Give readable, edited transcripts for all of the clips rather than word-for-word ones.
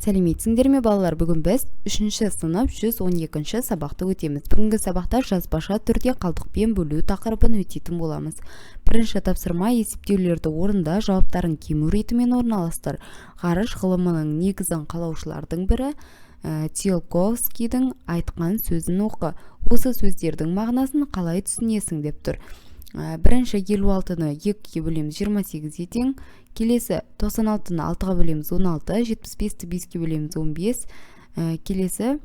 Сәлеметсіңдер ме балалар, бүгін біз 3-ші сынып 112-ші сабақты өтеміз. Бүгінгі сабақта жазбаша түрде қалдықпен бөлу тақырыбын өтетін боламыз. Бірінші тапсырма есептеулерді орында жауаптарын кему ретімен орналастыр. Ғарыш ғылымының негізін қалаушылардың бірі Циолковскийдің айтқан сөзін оқы. Осы сөздердің мағынасын қалай түсінесің деп тұр. Бірінші 56-ны 2-ге бөлеміз 28-ге тең. Келесі 96-ны 6-ға бөлеміз 16, 75-ті 5-ге бөлеміз 15. Келесі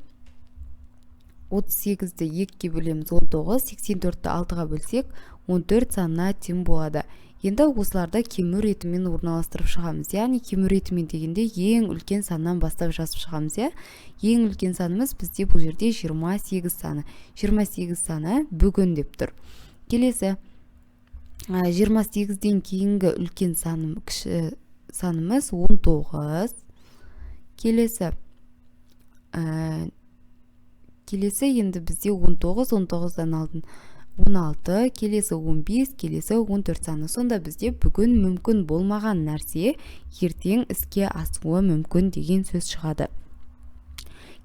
38-ді 2-ге бөлеміз 19, 84-ті 6-ға бөлсек 14 санына тең болады. Енді осыларды кему ретімен орналастырып шығамыз. Яғни кему ретімен дегенде ең үлкен саннан бастап жазып шығамыз. Ең үлкен санымыз бізде бұл жерде 28 саны. 28 саны бүгін деп тұр. Келесі 28-ден кейінгі үлкен санымыз 19. Келесі енді бізде 19, 19-дан алдын 16, келесі 15, келесі 14 саны. Сонда бізде бүгін мүмкін болмаған нәрсе ертең іске асуы мүмкін деген сөз шығады.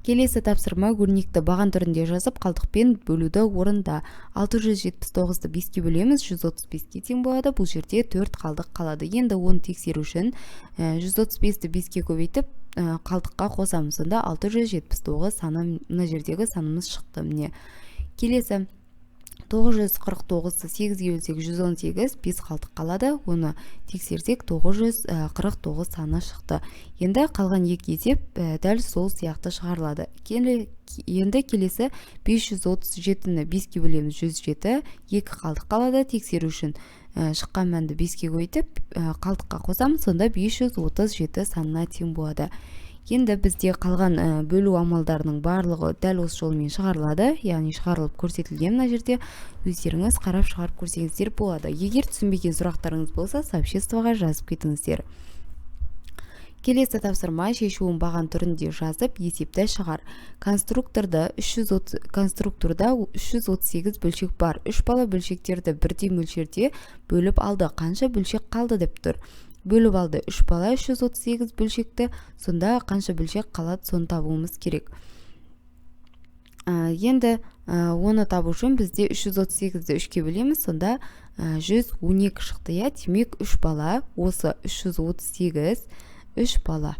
Келесі тапсырма өрнекті баған түрінде жазып қалдықпен бөлуді орында. 679-ды 5-ге бөлеміз 135-ге тең болады. Бұл жерде 4 қалдық қалады. Енді оны тексеру үшін 135-ді 5-ге көбейтіп қалдыққа қосамыз. Сонда 679 саны, мына жердегі санымыз шықты. Міне. Келесі 949-ды 8-ге бөлсек 118, 5 қалдық қалады. Оны тексерсек 949 саны шықты. Енді қалған екі есеп дәл сол сияқты шығарылады. Енді келесі 537-ні 5-ге бөлеміз 107, 2 қалдық қалады. Тексеру үшін шыққан мәнді 5-ге көбейтіп қалдыққа қосамыз. Сонда 537 санына тең болады. Енді бізде қалған бөлу амалдарының барлығы дәл осы жолмен шығарылады, яғни шығарылып көрсетілген. Мына жерде өздеріңіз қарап шығарып көрсеңіздер болады. Егер түсінбеген сұрақтарыңыз болса, сообществоға жазып кетіңіздер. Келесі тапсырма шешуін баған түрінде жазып, есепті шығар. Конструкторда 338 бөлшек бар. 3 бала бөлшектерді бірдей мөлшерде бөліп алды. Қанша бөлшек қалды деп тұр. Бөліп алды 3 бала 338 бөлшекті, сонда қанша бөлшек қалады, соны табуымыз керек. Енді оны табу үшін бізде 338-ді 3-ке бөлеміз, сонда 112 шықты. Демек 3 бала осы 338, 3 бала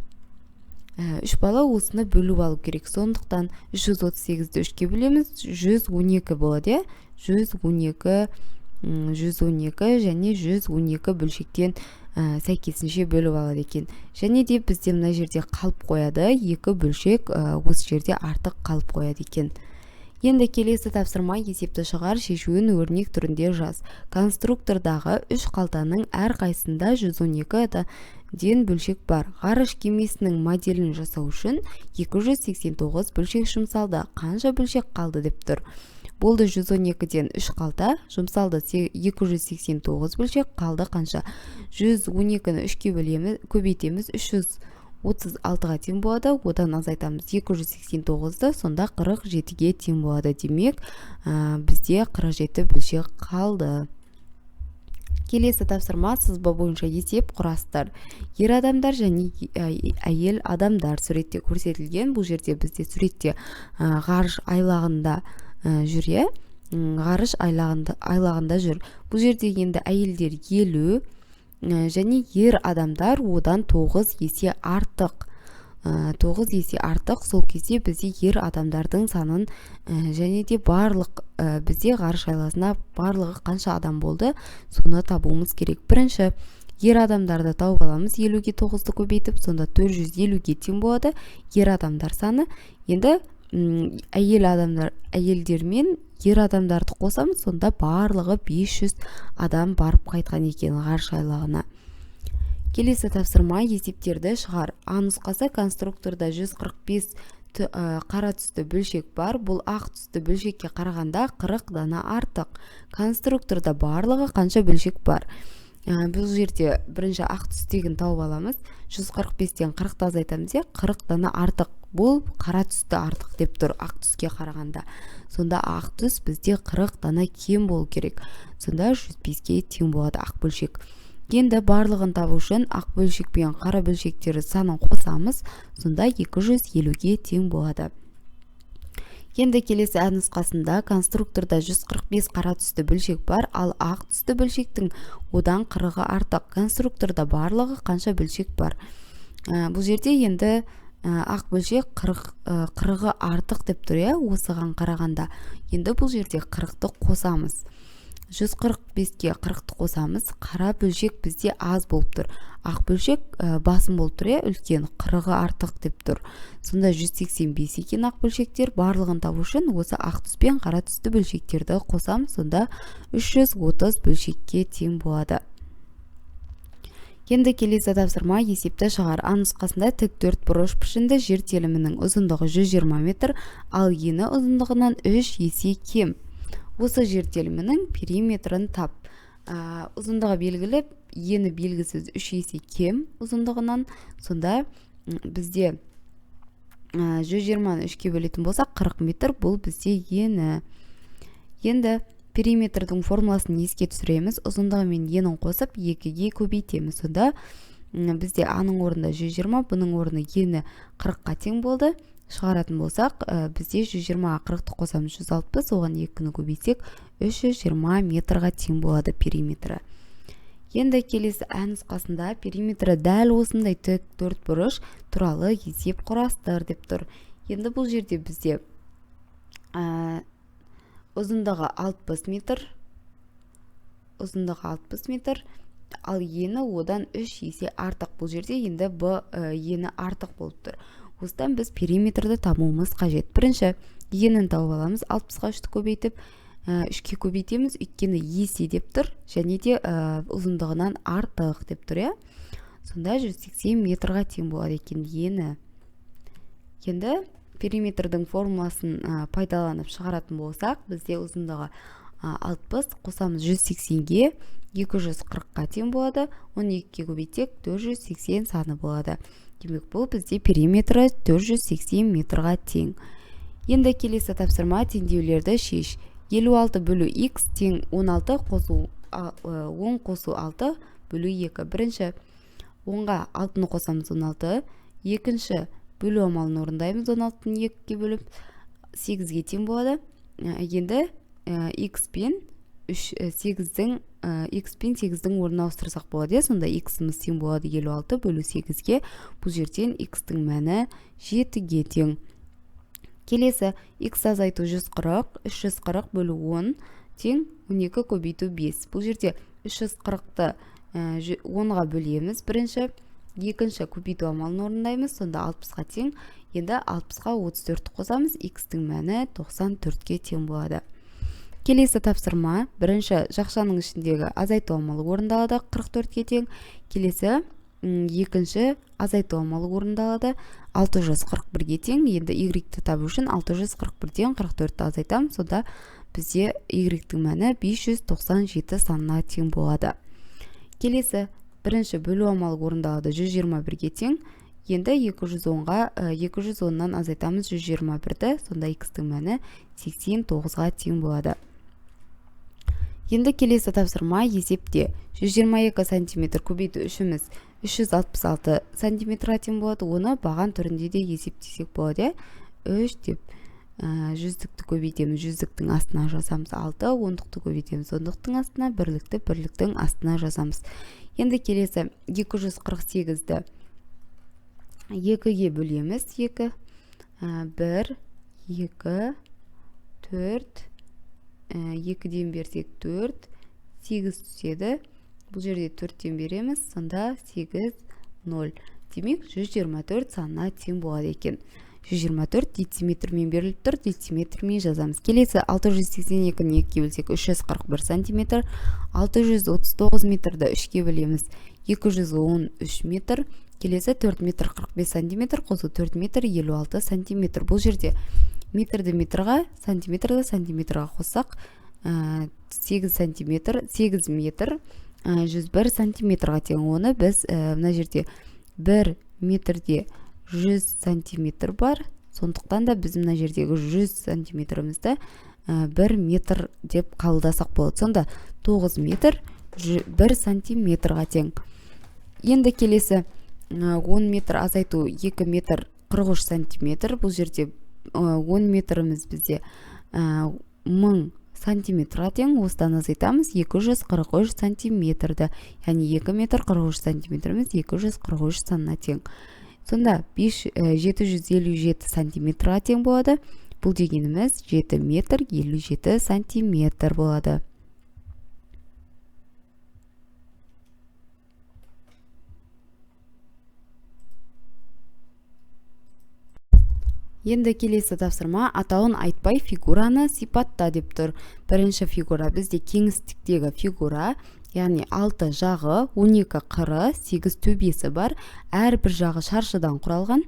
осыны бөліп алу керек. Сондықтан 338-ді 3-ке бөлеміз, 112 болады. 112 және 112 бөлшектен сәйкесінше бөліп алады екен. Және де бізде мына жерде қалып қояды. 2 бөлшек осы жерде артық қалып қояды екен. Енді келесі тапсырма есепті шығар, шешуін өрнек түрінде жаз. Конструктордағы 3 қалтаның әр қайсында 112-ден бөлшек бар. Ғарыш кемесінің моделін жасау үшін 289 бөлшек жұмсалды. Қанша бөлшек қалды деп тұр. Болды 112-ден 3 қалта, жұмсалды 289 бөлшек, қалды қанша? 112-ні 3-ке көбейтеміз, 336-ға тең болады, одан азайтамыз 289-ды, сонда 47-ге тең болады. Демек, бізде 47 бөлшек қалды. Келесі тапсырма сызба бойынша есеп құрастыр. Ер адамдар және әйел адамдар суретте көрсетілген. Бұл жерде бізде суретте ғарыш айлағында жүр, ғарыш айлағында жүр. Бұл жерде енді әйелдер 50 және ер адамдар одан 9 есе артық. 9 есе артық. Сол кезде бізде ер адамдардың санын және де барлық бізде ғарыш айласына барлығы қанша адам болды, соны табуымыз керек. Бірінші ер адамдарды тауып аламыз. 50-ге 9-ды көбейтіп, сонда 450-ге тең болады ер адамдар саны. Енді әйелдер мен ер адамдарды қосамыз, сонда барлығы 500 адам барып қайтқан екен ғарыш айлағына. Келесі тапсырма есептерді шығар. А нұсқасы конструкторда 145 қара түсті бөлшек бар. Бұл ақ түсті бөлшекке қарағанда 40 дана артық. Конструкторда барлығы қанша бөлшек бар? Бұл жерде бірінші ақ түстегін тауып аламыз. 145-тен 40-ды азайтамыз, 40 дана артық. Бұл қара түсті артық деп тұр ақ түске қарағанда. Сонда ақ түс бізде 40 дана кем болу керек. Сонда 105-ге тең болады ақ бөлшек. Енді барлығын табу үшін ақ бөлшек пен қара бөлшектері санын қосамыз, сонда 250-ге тең болады. Енді келесі әд нұсқасында конструкторда 145 қара түсті бөлшек бар, ал ақ түсті бөлшектің одан 40-ы артық. Конструкторда барлығы қанша бөлшек бар? Бұл жерде енді ақ бөлшек 40-ы артық деп тұр, осыған қарағанда. Енді бұл жерде 40-ты қосамыз. 145-ке 40-ты қосамыз, қара бөлшек бізде аз болып тұр. Ақ бөлшек басым болып тұр, үлкен, 40-ы артық деп тұр. Сонда 185 екен ақ бөлшектер. Барлығын табу үшін осы ақ түс пен қара түсті бөлшектерді қосамыз, сонда 330 бөлшекке тең болады. Енді келесі тапсырма есепті шығар. А нұсқасында тік төрт бұрыш пішінді жер телімінің ұзындығы 120 метр, ал ені ұзындығынан 3 есе кем. Осы жер телімінің периметрін тап. Ұзындығы белгілі, ені белгісіз 3 есе кем ұзындығынан. Сонда бізде 120-ны 3-ке бөлетін болса 40 метр, бұл бізде ені. Енді периметрдің формуласын еске түсіреміз. Ұзындығы мен енін қосып 2-ге көбейтеміз. Сонда бізде аның орнында 120, бұның орны ені 40-қа тең болды. Шығаратын болсақ, бізде 120-ға 40-ты қосамыз 160, оған 2-ні көбейтсек 320 метрға тең болады периметрі. Енді келесі ә нұсқасында периметрі дәл осындай тік төрт бұрыш туралы есеп құрастыр деп тұр. Енді бұл жерде бізде ұзындығы 60 метр, ал ені одан 3 есе артық. Бұл жерде енді ені артық болып тұр. Осыдан біз периметрді табуымыз қажет. Бірінші енін тауып аламыз. 60-ға 3-ті көбейтіп 3-ке көбейтеміз, өйткені есе деп тұр, және де ұзындығынан артық деп тұр. Сонда 180 метрға тең болады екен ені. Енді периметрдің формуласын пайдаланып шығаратын болсақ, бізде ұзындығы 60 қосамыз 180-ге 240-қа тең болады. 12-ке көбейтсек 480 саны болады. Демек, бұл бізде периметрі 480 метрға тең. Енді келесі тапсырма теңдеулерді шеш. 56 бөлу x тең 16 қосу 10 қосу 6 бөлу 2. Бірінші 10-ға 6-ны қосамыз 16, екінші бөлу амалын орындаймыз, 16-ны 2-ге бөліп 8-ге тең болады. Енді x пен 8-дің орнына ауыстырсақ болады. Сонда x-іміз тең болады 56 бөлу 8-ге. Бұл жерден x-тің мәні 7-ге тең. Келесі x азайту 140, 340 бөлу 10 тең 12 көбейту 5. Бұл жерде 340-ты 10-ға бөлеміз бірінші, екінші көбейту амалын орындаймыз, сонда 60-ға тең. Енді 60-ға 34-ті қосамыз, x-тің мәні 94-ге тең болады. Келесі тапсырма, бірінші жақшаның ішіндегі азайту амалы орындалады, 44-ге тең. Келесі екінші азайту амалы орындалады, 641-ге тең. Енді y-ті табу үшін 641-ден 44-ті азайтам, сонда бізде y-тің мәні 597 санына тең болады. Келесі бірінші бөлу амалы орындалады, 121-ге тең. Енді 210-нан азайтамыз 121-ді, сонда x-тің мәні 89-ға тең болады. Енді келесі тапсырма есепте 122 см көбейту үшіміз 366 см тең болады. Оны баған түрінде де есептесек болады. 3 деп жүздікті көбейтеміз, жүздіктің астына жазамыз 6, ондықты көбейтеміз, ондықтың астына, бірліктің астына жазамыз. Енді келесі 248-ді 2-ге бөлеміз. 2, 1, 2, 4, 2-ден берсек 4, 8 түседі. Бұл жерде 4-тен береміз, сонда 8, 0. Демек, 124 санына тең болады екен. 124 дециметрмен беріліп тұр, дециметрмен жазамыз. Келесі 682-ні 2-ге бөлсек 341 см, 639 метрді 3-ге бөлеміз 213 метр. Келесі 4 метр 45 см, қосу 4 метр 56 см. Бұл жерде метрді метрға, сантиметрді сантиметрға қоссақ 8 метр 101 сантиметрға тең. Оны біз мына жерде 1 метрде 100 сантиметр бар. Сондықтан да біз мына жердегі 100 сантиметрімізді 1 метр деп қабылдасақ болады. Сонда 9 метр 1 сантиметрға тең. Енді келесі 10 метр азайту 2 метр 43 сантиметр. Бұл жерде 10 метріміз бізде 1000 сантиметрға тең. Осыдан азайтамыз 243 сантиметрді. Яғни 2 метр 43 сантиметріміз 243 санына тең. Сонда 757 сантиметрға тең болады. Бұл дегеніміз 7 метр 57 сантиметр болады. Енді келесі тапсырма атауын айтпай фигураны сипатта деп тұр. Бірінші фигура бізде кеңістіктегі фигура, яғни 6 жағы, 12 қыры, 8 төбесі бар. Әрбір жағы шаршыдан құралған,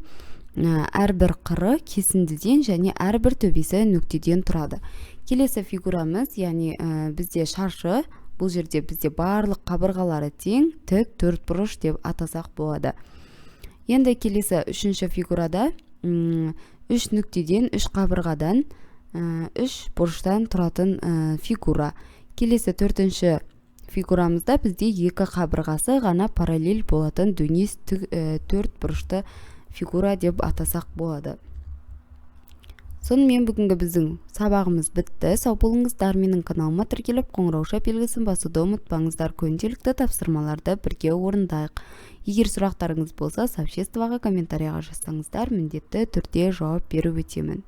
әрбір қыры кесіндіден және әрбір төбесі нүктеден тұрады. Келесі фигурамыз, яғни бізде шаршы, бұл жерде бізде барлық қабырғалары тең, тік, төртбұрыш деп атасақ болады. Енді келесі үшінші фигурада 3 нүктеден, 3 қабырғадан, 3 бұрыштан тұратын фигура. Келесі төртінші фигурамызда бізде 2 қабырғасы ғана параллель болатын дөңес төрт бұрышты фигура деп атасақ болады. Сонымен бүгінгі біздің сабағымыз бітті. Сау болыңыздар. Менің каналыма тіркеліп қоңырауша белгісін басуды ұмытпаңыздар. Күнделікті тапсырмаларды бірге орындайық. Егер сұрақтарыңыз болса, сообществоға комментарийға жазсаңыздар, міндетті түрде жауап беріп өтемін.